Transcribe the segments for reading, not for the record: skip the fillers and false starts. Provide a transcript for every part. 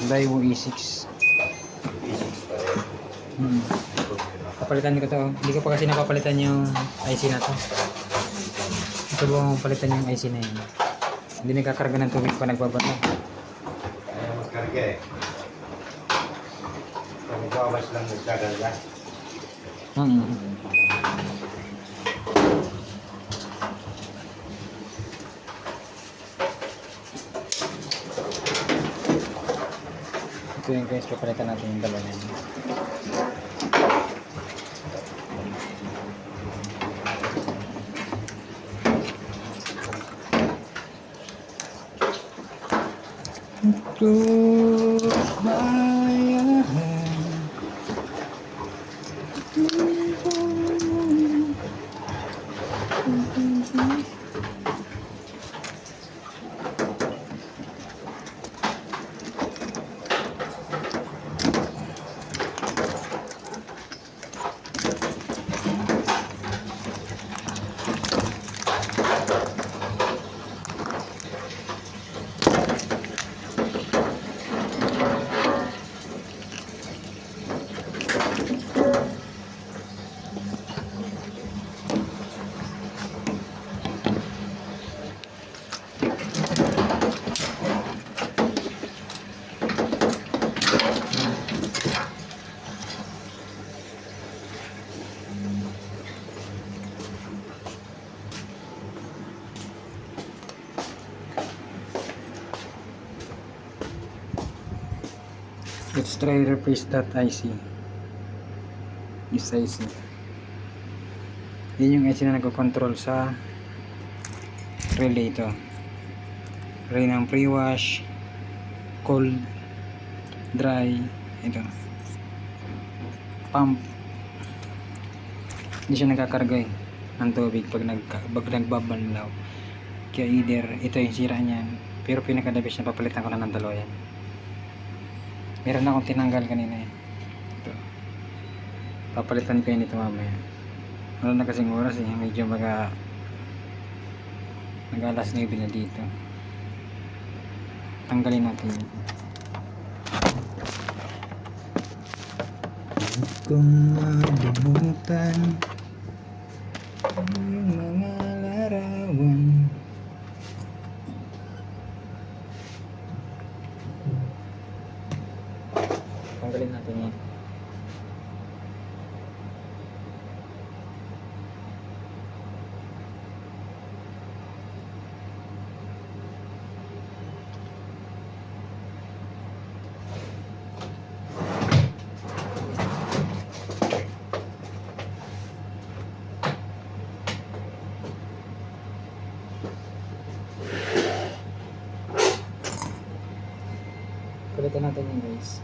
Daewoo E6. Papalitan ko to. Hindi ko pa kasi napapalitan yung IC na to. Ito ba palitan yung IC na yun? Hindi nagkakarga ng tubig pa nagbabato. Ayaw magkarga eh. Pag magbawas lang nagkakarga. Ito yung guys, papalitan natin yung dalawa na yun. Close my eyes. Let's try replace that IC. This IC. Yan yung IC na nagko-control sa relay ito. Relay ng pre-wash, cold, dry, ito. Pump. Hindi siya nagkakarga eh ng tubig pag nagbabanlaw. Kaya either ito yung sira niyan, pero pinakadabis na papalitan ko na ng dalawa yan. Meron akong tinanggal kanina eh. Ito. Papalitan ko yun ito mamaya. Wala na kasing oras eh. Medyo nag-alas 9 na dito. Tanggalin natin yun. Kung malimutan yung mga larawan. Tanggalin natin yan. Palitan natin yan guys.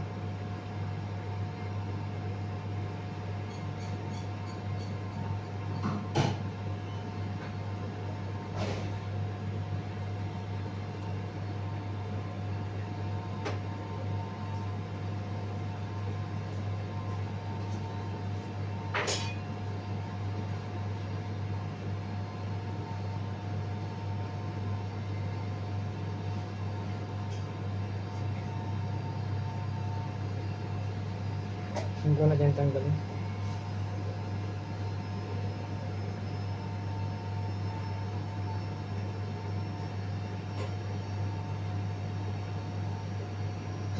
Hindi ko na dyan tanggalin.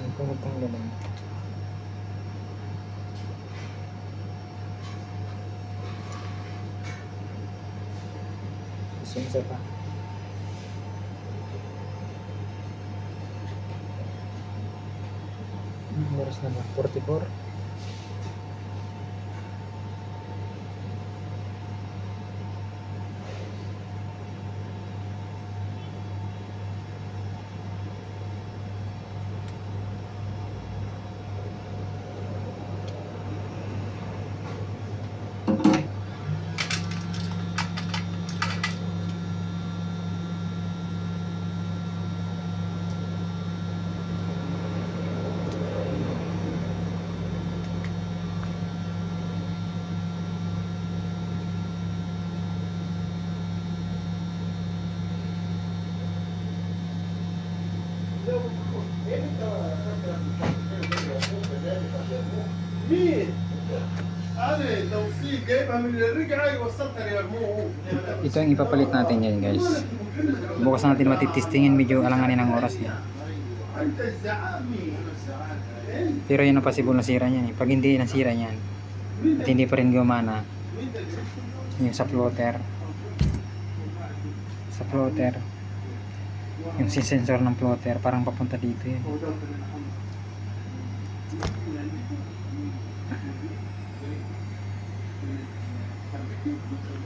Hindi ko na tanggalin. Isa pa. Oras na ba? 44. مين؟ انا توصيل جايبها من الرجعه يوصلها ليرموه. Ito ang ipapalit natin yan guys. Bukas natin matitestingin, medyo alanganin ang oras niya. انت الزعامي. Pero yun ang possible na sira niyan eh. Pag hindi nasira niyan at hindi pa rin gumana yung sa floater, yung si sensor ng floater parang papunta dito yun.